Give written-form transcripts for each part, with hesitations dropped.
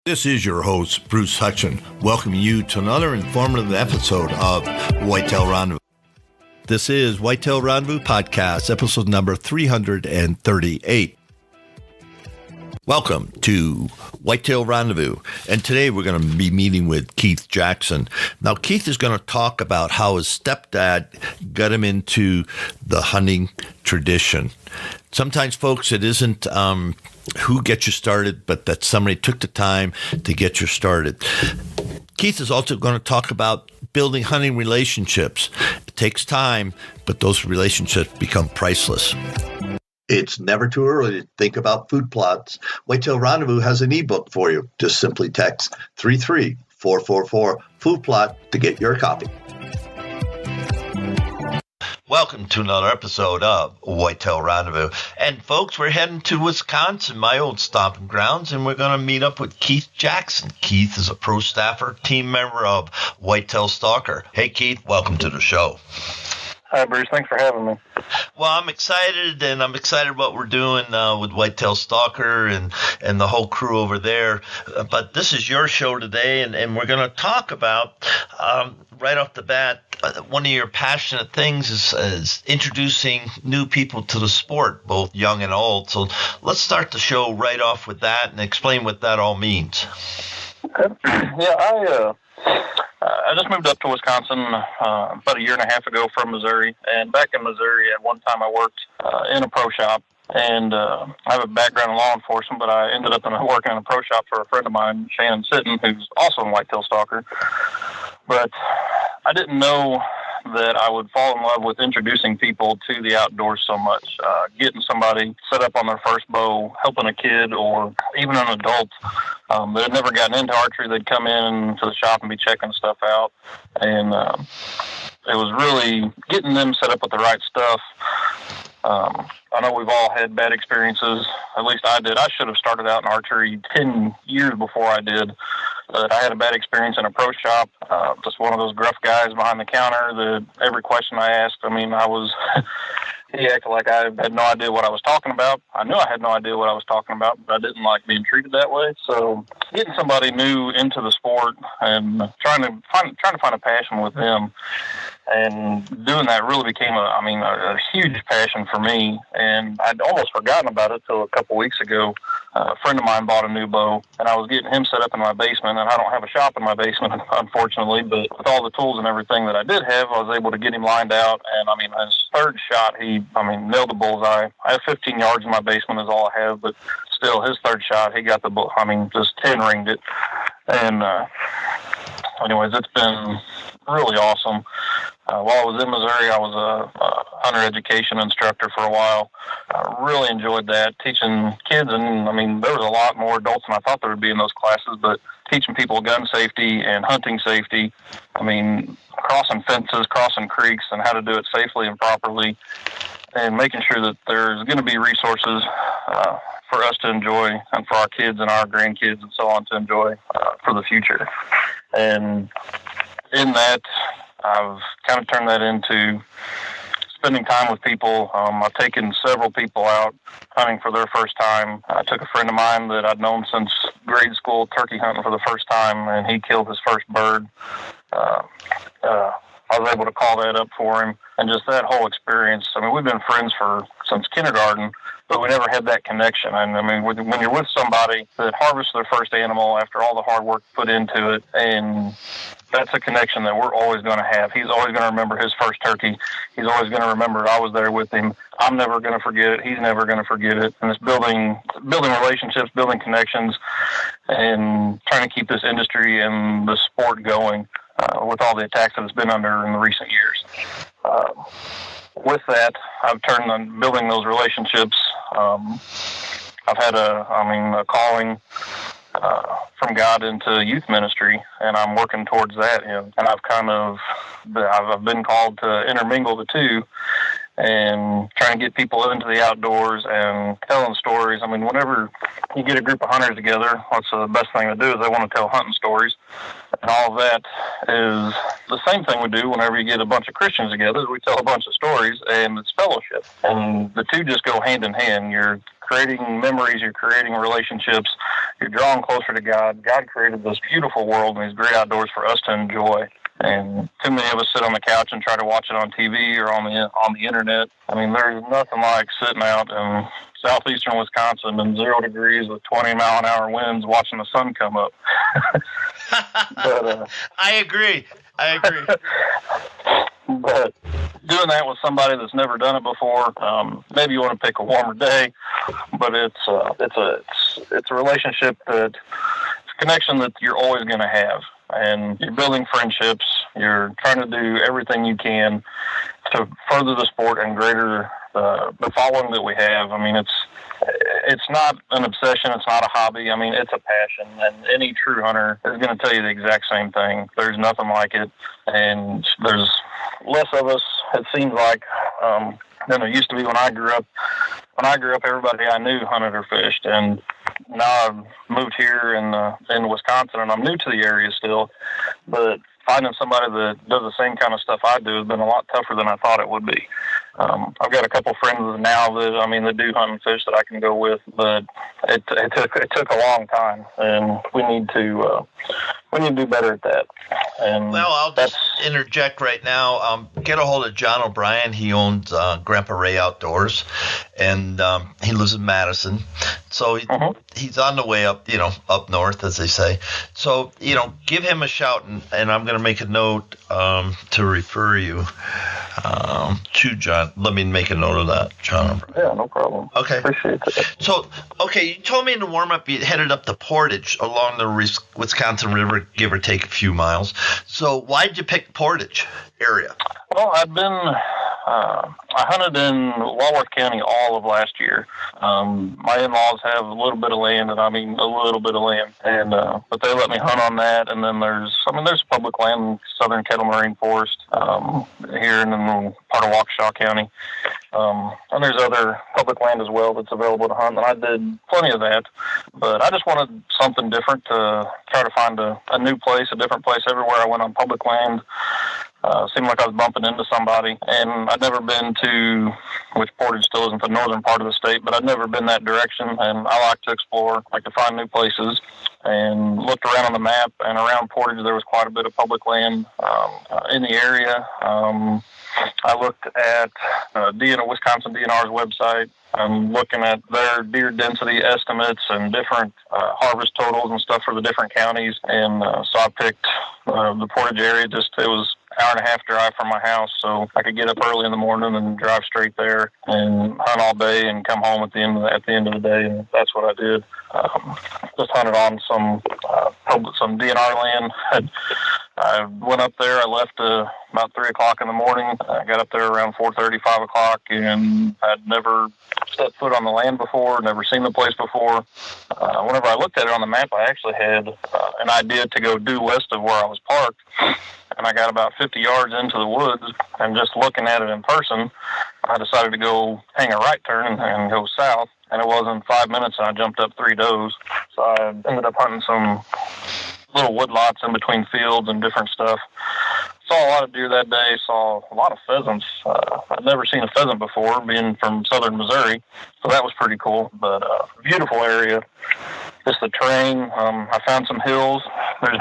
This is your host, Bruce Hutchin, welcoming you to another informative episode of Whitetail Rendezvous. This is Whitetail Rendezvous Podcast, episode number 338. Welcome to Whitetail Rendezvous, and today we're going to be meeting with Keith Jackson. Now, Keith is going to talk about how his stepdad got him into the hunting tradition. Sometimes, folks, it isn't who gets you started, but that somebody took the time to get you started. Keith is also going to talk about building hunting relationships. It takes time, but those relationships become priceless. It's never too early to think about food plots. Whitetail Rendezvous has an ebook for you. Just simply text 33444 food plot to get your copy. Welcome to another episode of Whitetail Rendezvous. And folks, we're heading to Wisconsin, my old stomping grounds, and we're going to meet up with Keith Jackson. Keith is a pro staffer, team member of Whitetail Stalker. Hey, Keith, welcome to the show. Hi, Bruce. Thanks for having me. Well, I'm excited what we're doing with Whitetail Stalker and the whole crew over there. But this is your show today, and we're going to talk about, right off the bat, one of your passionate things is introducing new people to the sport, both young and old. So let's start the show right off with that and explain what that all means. Okay. Yeah, I just moved up to Wisconsin about a year and a half ago from Missouri. And back in Missouri, at one time I worked in a pro shop. And I have a background in law enforcement, but I ended up working in a pro shop for a friend of mine, Shannon Sitton, who's also a Whitetail Stalker. But I didn't know that I would fall in love with introducing people to the outdoors so much. Getting somebody set up on their first bow, helping a kid or even an adult that had never gotten into archery, they'd come in to the shop and be checking stuff out. And it was really getting them set up with the right stuff. I know we've all had bad experiences. At least I did. I should have started out in archery 10 years before I did. But I had a bad experience in a pro shop. Just one of those gruff guys behind the counter that every question I asked, he acted like I had no idea what I was talking about. I knew I had no idea what I was talking about, but I didn't like being treated that way. So getting somebody new into the sport and trying to find a passion with them, and doing that really became a huge passion for me. And I'd almost forgotten about it till a couple weeks ago. A friend of mine bought a new bow, and I was getting him set up in my basement. And I don't have a shop in my basement, unfortunately, but with all the tools and everything that I did have, I was able to get him lined out. And his third shot, he nailed the bullseye. I have 15 yards in my basement is all I have, but still, his third shot, he got the bull. Just 10-ringed it. And anyways, it's been really awesome. While I was in Missouri, I was a hunter education instructor for a while. I really enjoyed that, teaching kids, and there was a lot more adults than I thought there would be in those classes, but teaching people gun safety and hunting safety. Crossing fences, crossing creeks, and how to do it safely and properly, and making sure that there's going to be resources for us to enjoy and for our kids and our grandkids and so on to enjoy for the future. And in that, I've kind of turned that into spending time with people. I've taken several people out hunting for their first time. I took a friend of mine that I'd known since grade school turkey hunting for the first time, and he killed his first bird. I was able to call that up for him, and just that whole experience. We've been friends since kindergarten, but we never had that connection. And when you're with somebody that harvests their first animal after all the hard work put into it, and that's a connection that we're always going to have. He's always going to remember his first turkey. He's always going to remember I was there with him. I'm never going to forget it. He's never going to forget it. And it's building relationships, building connections, and trying to keep this industry and the sport going with all the attacks that it's been under in the recent years. With that, I've turned on building those relationships. I've had a calling from God into youth ministry, and I'm working towards that. And I've been called to intermingle the two, and trying to get people into the outdoors and telling stories. Whenever you get a group of hunters together, what's the best thing to do is they want to tell hunting stories. And all of that is the same thing we do whenever you get a bunch of Christians together. We tell a bunch of stories, and it's fellowship. And the two just go hand in hand. You're creating memories, you're creating relationships, you're drawing closer to God. God created this beautiful world and these great outdoors for us to enjoy. And too many of us sit on the couch and try to watch it on TV or on the internet. I mean, there's nothing like sitting out in southeastern Wisconsin in 0 degrees with 20-mile-an-hour winds watching the sun come up. But, I agree. But doing that with somebody that's never done it before, maybe you want to pick a warmer day, but it's a relationship it's a connection that you're always going to have, and you're building friendships. You're trying to do everything you can to further the sport and greater the following that we have. I mean, it's not an obsession. It's not a hobby. I mean, it's a passion, and any true hunter is going to tell you the exact same thing. There's nothing like it, and there's less of us, it seems like, than there used to be when I grew up. When I grew up, everybody I knew hunted or fished, and now I've moved here in Wisconsin, and I'm new to the area still, but finding somebody that does the same kind of stuff I do has been a lot tougher than I thought it would be. I've got a couple friends now that do hunt and fish that I can go with, but it took a long time, and we need to do better at that. And well, I'll just interject right now. Get a hold of John O'Brien. He owns Grandpa Ray Outdoors, and he lives in Madison. So he's on the way up, up north, as they say. So, give him a shout, and I'm going to make a note to refer you to John. Let me make a note of that, John O'Brien. Yeah, no problem. Okay. Appreciate that. So, you told me in the warm-up you headed up to Portage along the Wisconsin River, give or take a few miles. So why did you pick Portage area? Well, I hunted in Walworth County all of last year. My in-laws have a little bit of land, and but they let me hunt on that. And then there's public land, Southern Kettle Moraine Forest here in part of Waukesha County, and there's other public land as well that's available to hunt. And I did plenty of that, but I just wanted something different to try to find a new place, a different place everywhere I went on public land. Seemed like I was bumping into somebody, and I'd never been to, which Portage still isn't the northern part of the state, but I'd never been that direction, and I like to explore, like to find new places, and looked around on the map, and around Portage there was quite a bit of public land in the area. I looked at Wisconsin DNR's website. I'm looking at their deer density estimates and different harvest totals and stuff for the different counties, and so I picked the Portage area. It was hour-and-a-half drive from my house, so I could get up early in the morning and drive straight there and hunt all day and come home at the end of the day, and that's what I did. Just hunted on some DNR land. I went up there. I left about 3 o'clock in the morning. I got up there around 4:30, 5 o'clock, and I'd never set foot on the land before, never seen the place before. Whenever I looked at it on the map, I actually had an idea to go due west of where I was parked. And I got about 50 yards into the woods, and just looking at it in person, I decided to go hang a right turn and go south. And it wasn't 5 minutes, and I jumped up 3 does. So I ended up hunting some little woodlots in between fields and different stuff. Saw a lot of deer that day, saw a lot of pheasants. I'd never seen a pheasant before, being from southern Missouri, so that was pretty cool. But beautiful area. Just the terrain. I found some hills. There's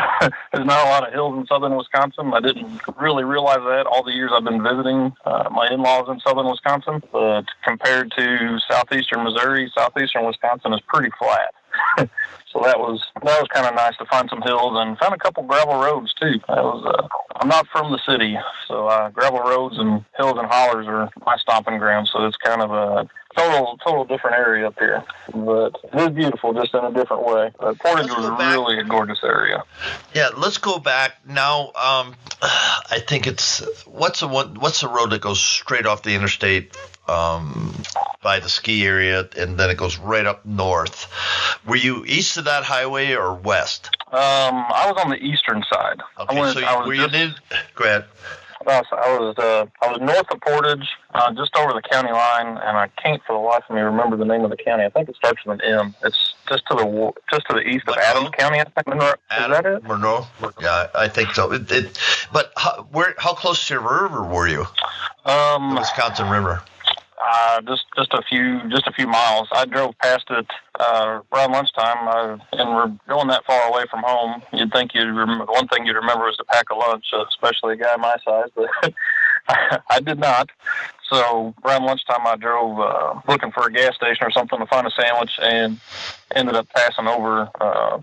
not a lot of hills in southern Wisconsin. I didn't really realize that all the years I've been visiting my in-laws in southern Wisconsin. But compared to southeastern Missouri, southeastern Wisconsin is pretty flat. So that was kind of nice to find some hills, and found a couple gravel roads too. I'm not from the city, so gravel roads and hills and hollers are my stomping ground. So it's kind of a total different area up here, but it was beautiful, just in a different way. Portage was really a gorgeous area. Yeah, let's go back now. I think it's what's the road that goes straight off the interstate by the ski area, and then it goes right up north? Were you east of that highway or west? I was on the eastern side. Okay, go ahead. I was north of Portage, just over the county line, and I can't for the life of me remember the name of the county. I think it starts with an M. It's just to the east of Adams County. I think. Is that it? Monroe? Yeah, I think so. But how close to the river were you? The Wisconsin River. Just a few miles. I drove past it around lunchtime, and we're going that far away from home. You'd think one thing you'd remember is to pack a lunch, especially a guy my size, but I did not. So around lunchtime, I drove looking for a gas station or something to find a sandwich, and ended up passing over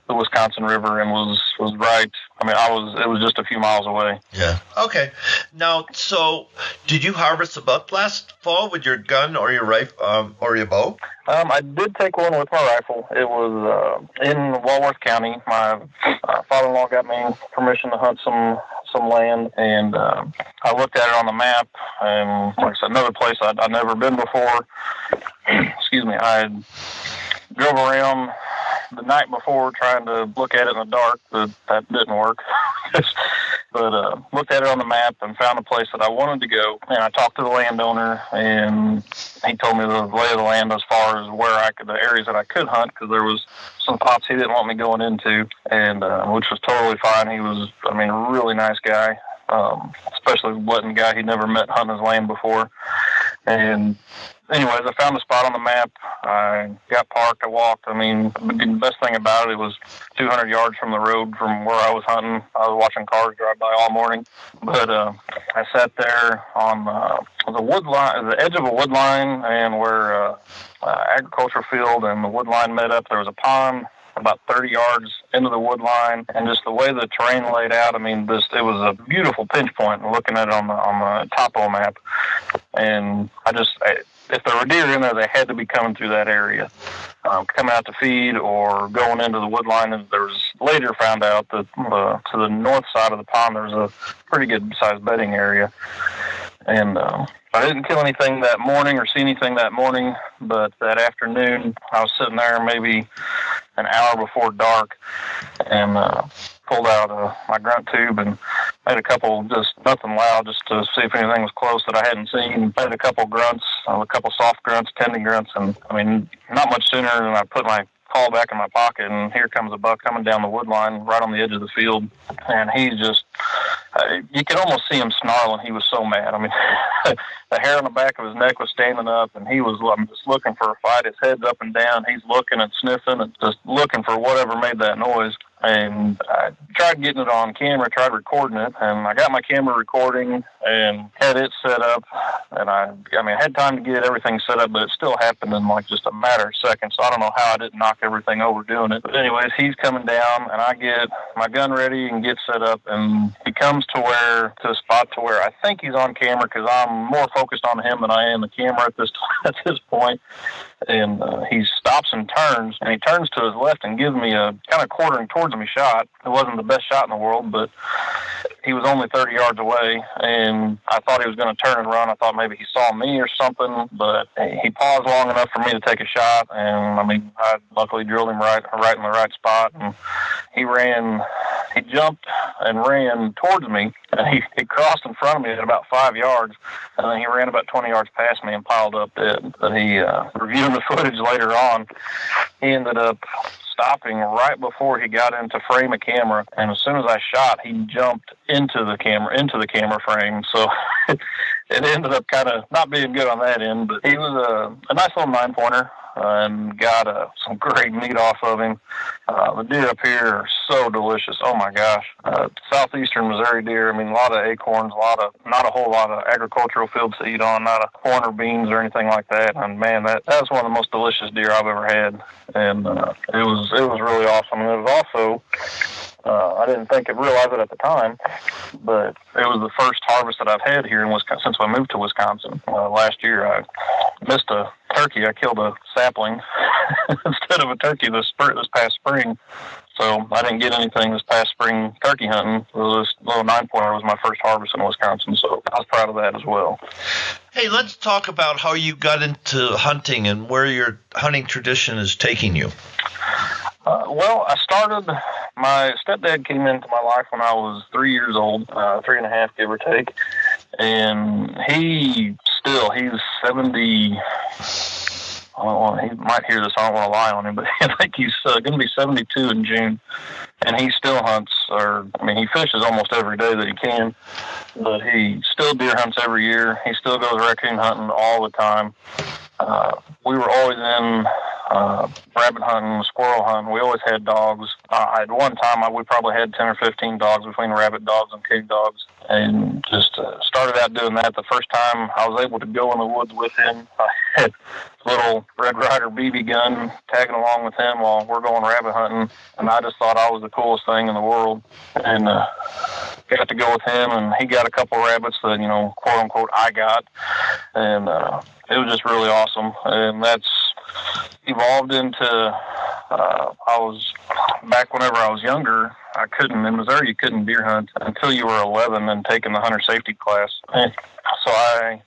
the Wisconsin River, and was right. I mean, it was just a few miles away. Yeah. Okay. Now, so did you harvest a buck last fall with your gun or your rifle or your bow? I did take one with my rifle. It was in Walworth County. My father-in-law got me permission to hunt some land, and I looked at it on the map, and like I said, another place I'd never been before. Excuse me. I drove around the night before trying to look at it in the dark, but that didn't work. But looked at it on the map and found a place that I wanted to go. And I talked to the landowner, and he told me the lay of the land as far as the areas that I could hunt, because there was some spots he didn't want me going into, and which was totally fine. He was, a really nice guy, especially letting a guy he'd never met hunt his land before. And anyways, I found a spot on the map. I got parked. I walked. The best thing about it was 200 yards from the road from where I was hunting. I was watching cars drive by all morning. But I sat there on the wood line, the edge of a wood line, and where agricultural field and the wood line met up, there was a pond about 30 yards into the wood line, and just the way the terrain laid out, it was a beautiful pinch point, looking at it on the topo map. And if there were deer in there, they had to be coming through that area, coming out to feed or going into the wood line. And there was later found out that to the north side of the pond, there was a pretty good sized bedding area. And I didn't kill anything that morning or see anything that morning, but that afternoon I was sitting there maybe an hour before dark, and pulled out my grunt tube and made a couple, just nothing loud, just to see if anything was close that I hadn't seen. Made a couple grunts, a couple soft grunts, tending grunts, and not much sooner than I put my call back in my pocket, and here comes a buck coming down the wood line right on the edge of the field. And he's just, you could almost see him snarling. He was so mad. The hair on the back of his neck was standing up, and he was just looking for a fight. His head's up and down. He's looking and sniffing and just looking for whatever made that noise. And I tried getting it on camera, tried recording it, and I got my camera recording and had it set up. And I had time to get everything set up, but it still happened in just a matter of seconds. So I don't know how I didn't knock everything over doing it. But anyways, he's coming down, and I get my gun ready and get set up, and he comes to a spot to where I think he's on camera, because I'm more focused on him than I am the camera at this point. And he stops and turns, and he turns to his left and gives me a kind of quartering towards me shot. It wasn't the best shot in the world, but he was only 30 yards away, and I thought he was going to turn and run. I thought maybe he saw me or something, but he paused long enough for me to take a shot, and I luckily drilled him right in the right spot, and he jumped and ran towards me, and he crossed in front of me at about 5 yards, and then he ran about 20 yards past me and piled up dead. But he, reviewing the footage later on, he ended up stopping right before he got into frame a camera, and as soon as I shot, he jumped into the camera frame. So it ended up kind of not being good on that end, but he was a nice little 9-pointer. And got some great meat off of him. The deer up here are so delicious. Oh my gosh. Southeastern Missouri deer, a lot of acorns, not a whole lot of agricultural fields to eat on, not a corn or beans or anything like that. And man, that was one of the most delicious deer I've ever had. And it was really awesome. And it was also, I didn't realize it at the time, but it was the first harvest that I've had here in Wisconsin since I moved to Wisconsin. Last year, I missed a turkey. I killed a sapling instead of a turkey this past spring. So I didn't get anything this past spring turkey hunting. This little 9-pointer was my first harvest in Wisconsin, so I was proud of that as well. Hey, let's talk about how you got into hunting and where your hunting tradition is taking you. My stepdad came into my life when I was 3 years old, 3.5, give or take. And he's 70, he might hear this. I don't want to lie on him, but I think he's going to be 72 in June, and he still hunts. He fishes almost every day that he can, but he still deer hunts every year. He still goes raccoon hunting all the time. We were always in rabbit hunting, squirrel hunting. We always had dogs. At one time, we probably had 10 or 15 dogs between rabbit dogs and coon dogs, and just started out doing that. The first time I was able to go in the woods with him, I had a little Red Ryder BB gun tagging along with him while we're going rabbit hunting, and I just thought I was the coolest thing in the world, and got to go with him, and he got a couple rabbits that, quote unquote, I got, and it was just really awesome. And that's evolved into, I was, back whenever I was younger, in Missouri, you couldn't deer hunt until you were 11 and taking the hunter safety class. And so I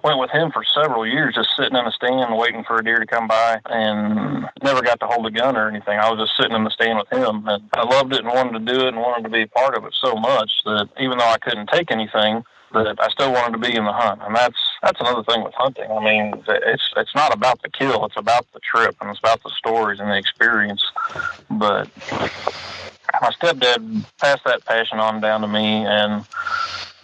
went with him for several years, just sitting in a stand waiting for a deer to come by, and never got to hold a gun or anything. I was just sitting in the stand with him, and I loved it and wanted to do it and wanted to be a part of it so much that even though I couldn't take anything, that I still wanted to be in the hunt. And that's another thing with hunting. I mean, it's not about the kill, it's about the trip, and it's about the stories and the experience. But my stepdad passed that passion on down to me, and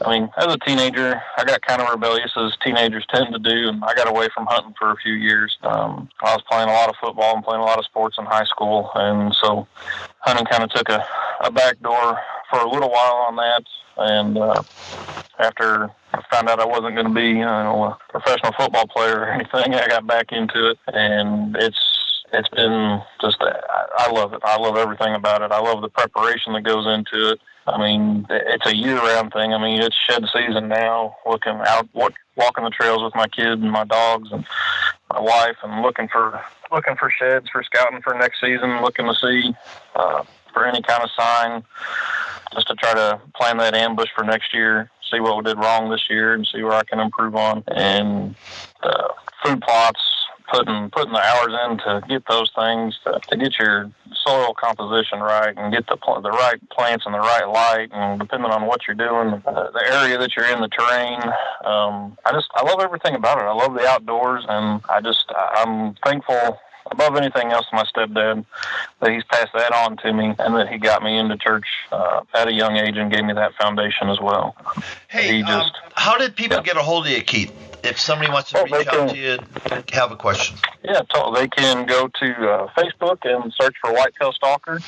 as a teenager, I got kind of rebellious, as teenagers tend to do, and I got away from hunting for a few years. I was playing a lot of football and playing a lot of sports in high school, and so hunting kind of took a back door for a little while on that. And after I found out I wasn't going to be a professional football player or anything, I got back into it, and it's been just, I love it. I love everything about it. I love the preparation that goes into it. It's a year-round thing. It's shed season now, walking the trails with my kids and my dogs and my wife, and looking for sheds, for scouting for next season, looking to see for any kind of sign, just to try to plan that ambush for next year, see what we did wrong this year and see where I can improve on. And food plots, putting the hours in to get those things, to get your soil composition right and get the right plants in the right light, and depending on what you're doing, the area that you're in, the terrain. I love everything about it. I love the outdoors, and I'm thankful above anything else to my stepdad that he's passed that on to me, and that he got me into church at a young age and gave me that foundation as well. Hey, how did people get a hold of you, Keith? If somebody wants to reach out to you, have a question. Yeah, they can go to Facebook and search for Whitetail Stalker,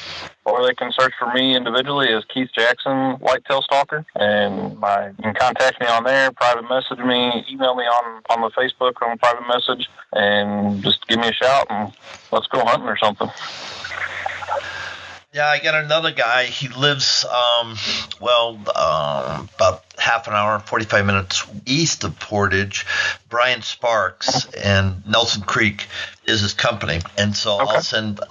or they can search for me individually as Keith Jackson Whitetail Stalker, and you can contact me on there, private message me, email me on the Facebook on private message, and just give me a shout and let's go hunting or something. Yeah, I got another guy. He lives, about half an hour, 45 minutes east of Portage. Brian Sparks, and Nelson Creek is his company, and so okay.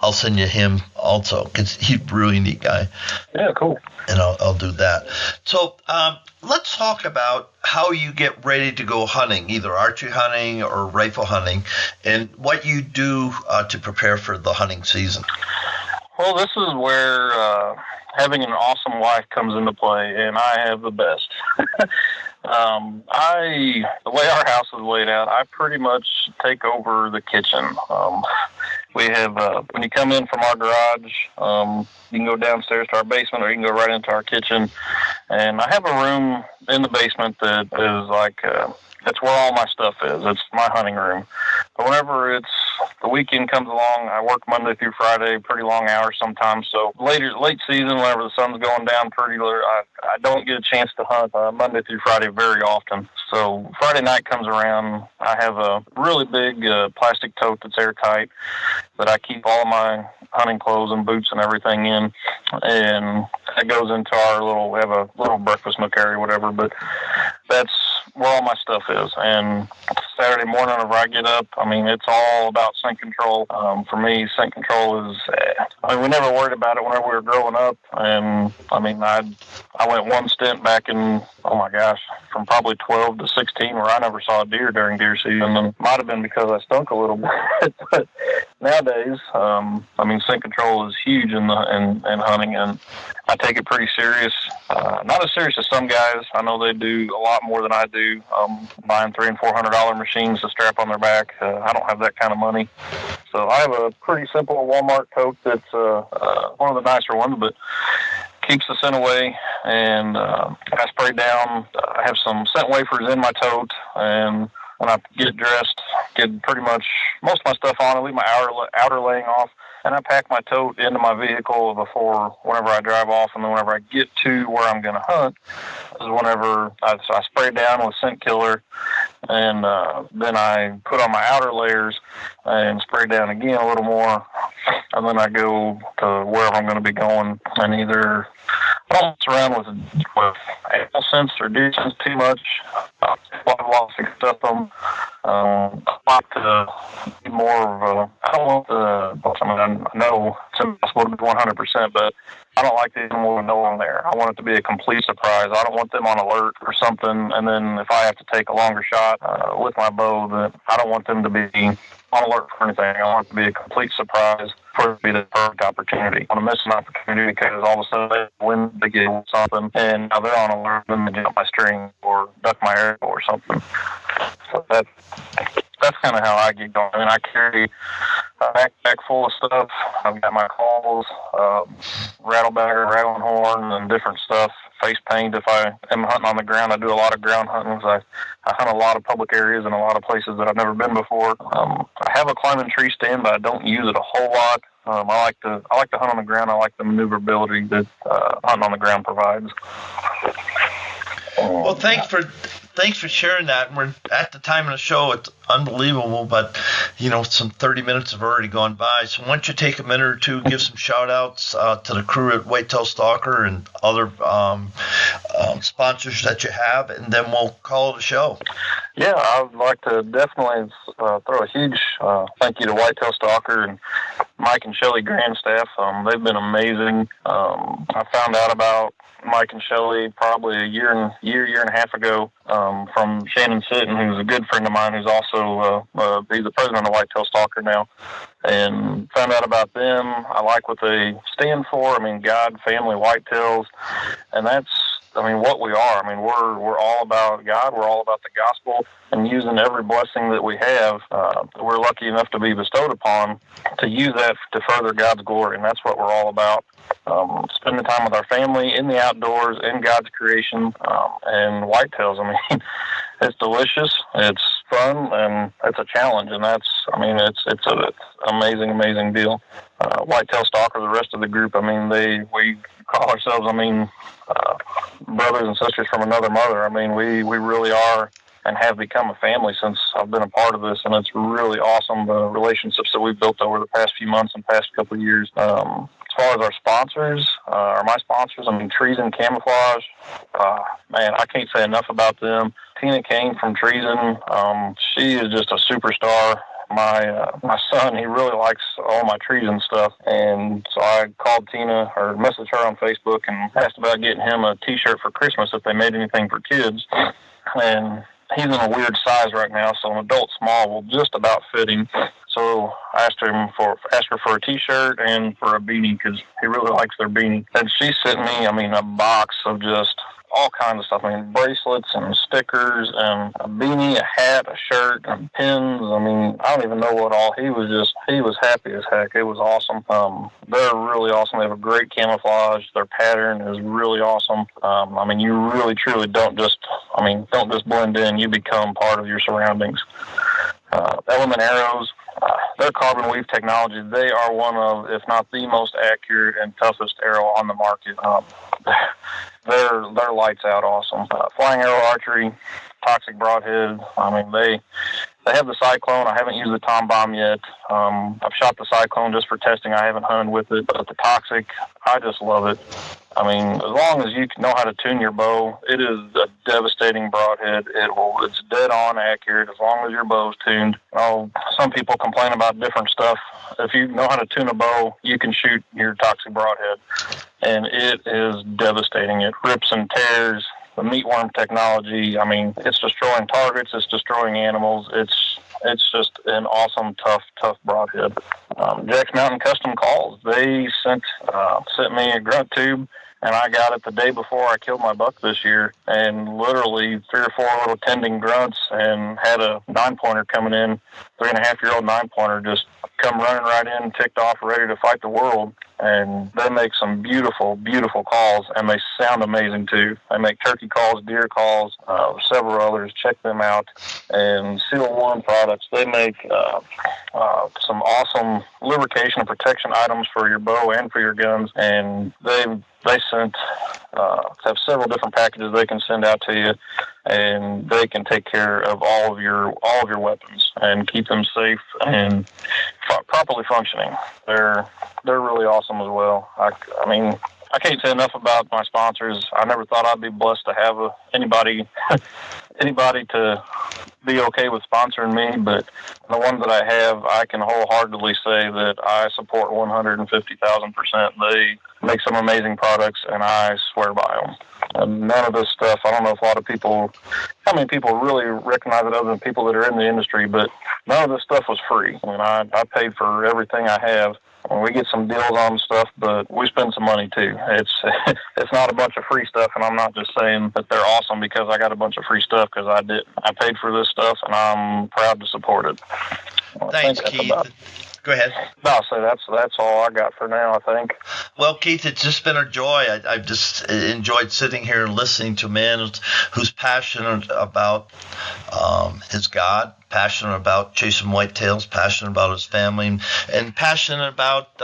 I'll send you him also, because he's a really neat guy. Yeah, cool. And I'll do that. So let's talk about how you get ready to go hunting, either archery hunting or rifle hunting, and what you do to prepare for the hunting season. Well, this is where having an awesome wife comes into play, and I have the best. The way our house is laid out, I pretty much take over the kitchen. We have, when you come in from our garage, you can go downstairs to our basement, or you can go right into our kitchen. And I have a room in the basement that is like, that's where all my stuff is. It's my hunting room. But whenever the weekend comes along, I work Monday through Friday, pretty long hours sometimes. So late season, whenever the sun's going down pretty low, I don't get a chance to hunt Monday through Friday very often. So Friday night comes around, I have a really big plastic tote that's airtight that I keep all of my hunting clothes and boots and everything in. And that goes into we have a little breakfast nook area, whatever, but that's where all my stuff is. And Saturday morning, whenever I get up, it's all about scent control. For me, scent control is, we never worried about it whenever we were growing up. And I went one stint back in, from probably 12 to 16, where I never saw a deer during deer season. And it might have been because I stunk a little bit. But nowadays, scent control is huge in hunting. And I take it pretty serious. Not as serious as some guys. I know they do a lot more than I do. Buying $300 and $400 machines to strap on their back. I don't have that kind of money. So I have a pretty simple Walmart tote that's one of the nicer ones, but keeps the scent away. And I spray down. I have some scent wafers in my tote, and when I get dressed, get pretty much most of my stuff on, I leave my outer laying off, and I pack my tote into my vehicle before whenever I drive off, and then whenever I get to where I'm going to hunt is whenever I spray down with scent killer, and then I put on my outer layers and spray down again a little more, and then I go to wherever I'm going to be going, and either I don't mess around with animal scents or deer scents too much. I've lost accept them. I like to be more of a, I don't want the, I mean, I know it's impossible to be 100%, but I don't like the animal to know I'm there. I want it to be a complete surprise. I don't want them on alert or something, and then if I have to take a longer shot with my bow, that I don't want them to be on alert for anything. I want it to be a complete surprise for it to be the perfect opportunity. I want to miss an opportunity because all of a sudden when they get something and now they're on alert, then they jump my string or duck my arrow or something. So that's kind of how I get going. I mean, I carry a backpack full of stuff. I've got my calls, rattlebagger, rattling horn, and different stuff. Face paint. If I am hunting on the ground, I do a lot of ground hunting. I hunt a lot of public areas and a lot of places that I've never been before. I have a climbing tree stand, but I don't use it a whole lot. I like to hunt on the ground. I like the maneuverability that hunting on the ground provides. Well, thanks for sharing that. And we're at the time of the show. It's unbelievable, but some 30 minutes have already gone by. So why don't you take a minute or two, give some shout outs to the crew at Whitetail Stalker and other sponsors that you have, and then we'll call it a show. Yeah, I would like to definitely throw a huge thank you to Whitetail Stalker and Mike and Shelly Grandstaff. They've been amazing. I found out about Mike and Shelly probably a year and a half ago from Shannon Sitton, who's a good friend of mine, who's also he's the president of Whitetail Stalker now, and found out about them. I like what they stand for. I mean, God, family, whitetails, and that's what we are. I mean, we're all about God. We're all about the gospel and using every blessing that we have, that we're lucky enough to be bestowed upon, to use that to further God's glory, and that's what we're all about. Spending time with our family in the outdoors, in God's creation, and whitetails. I mean, it's delicious, it's fun, and it's a challenge, and it's an amazing deal. Whitetail Stalker, the rest of the group, we call ourselves, brothers and sisters from another mother. We really are and have become a family since I've been a part of this, and it's really awesome, the relationships that we've built over the past few months and past couple of years. As far as our sponsors, or my sponsors, Treason Camouflage, I can't say enough about them. Tina Kane from Treason, she is just a superstar. My son, he really likes all my Treason stuff, and so I called Tina or messaged her on Facebook and asked about getting him a T-shirt for Christmas if they made anything for kids, and he's in a weird size right now, so an adult small will just about fit him. So I asked her for a T-shirt and for a beanie because he really likes their beanie. And she sent me, a box of just all kinds of stuff. Bracelets and stickers and a beanie, a hat, a shirt, and pins. I don't even know what all. He was happy as heck. It was awesome. They're really awesome. They have a great camouflage. Their pattern is really awesome. You really, truly don't just blend in. You become part of your surroundings. Element Arrows, their carbon weave technology, they are one of, if not the most accurate and toughest arrow on the market. They're lights out awesome. Flying Arrow Archery, Toxic Broadhead, they have the Cyclone. I haven't used the Tom Bomb yet. I've shot the Cyclone just for testing. I haven't hunted with it, but the Toxic, I just love it. As long as you know how to tune your bow, it is a devastating broadhead. It's dead on accurate as long as your bow's tuned. Some people complain about different stuff. If you know how to tune a bow, you can shoot your Toxic Broadhead, and it is devastating. It rips and tears. The meatworm technology, it's destroying targets, it's destroying animals. It's just an awesome, tough broadhead. Jack's Mountain Custom Calls, they sent me a grunt tube and I got it the day before I killed my buck this year, and literally 3 or 4 little tending grunts, and had a 9-pointer coming in, 3.5-year-old 9-pointer, just come running right in, ticked off, ready to fight the world. And they make some beautiful, beautiful calls, and they sound amazing too. They make turkey calls, deer calls, several others. Check them out. And Seal One products, they make some awesome lubrication and protection items for your bow and for your guns. And they have several different packages they can send out to you, and they can take care of all of your weapons and keep them safe and properly functioning. They're really awesome as well. I mean, I can't say enough about my sponsors. I never thought I'd be blessed to have anybody to be okay with sponsoring me, but the ones that I have, I can wholeheartedly say that I support 150,000%. They make some amazing products, and I swear by them. And none of this stuff, I don't know if how many people really recognize it other than people that are in the industry, but none of this stuff was free. I mean, I paid for everything I have. We get some deals on stuff, but we spend some money too. It's not a bunch of free stuff, and I'm not just saying that they're awesome because I got a bunch of free stuff, because I did. I paid for this stuff, and I'm proud to support it. Thanks, Keith. Go ahead. No, so that's all I got for now, I think. Well, Keith, it's just been a joy. I've just enjoyed sitting here and listening to a man who's passionate about his God, passionate about chasing whitetails, passionate about his family, and passionate about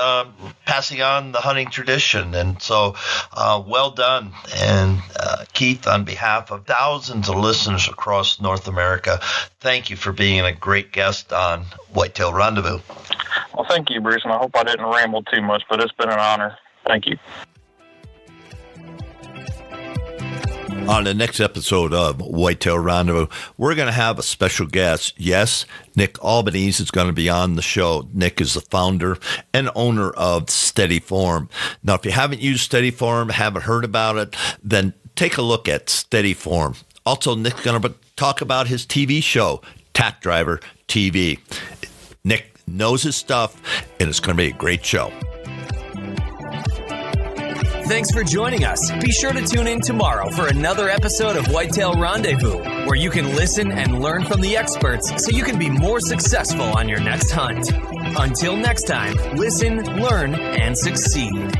passing on the hunting tradition. And so, well done. And Keith, on behalf of thousands of listeners across North America, thank you for being a great guest on Whitetail Rendezvous. Well, thank you, Bruce, and I hope I didn't ramble too much, but it's been an honor. Thank you. On the next episode of Whitetail Rendezvous, we're going to have a special guest. Yes, Nick Albanese is going to be on the show. Nick is the founder and owner of Steady Form. Now, if you haven't used Steady Form, haven't heard about it, then take a look at Steady Form. Also, Nick's going to talk about his TV show, Tack Driver TV. Nick knows his stuff, and it's going to be a great show. Thanks for joining us. Be sure to tune in tomorrow for another episode of Whitetail Rendezvous, where you can listen and learn from the experts so you can be more successful on your next hunt. Until next time, listen, learn, and succeed.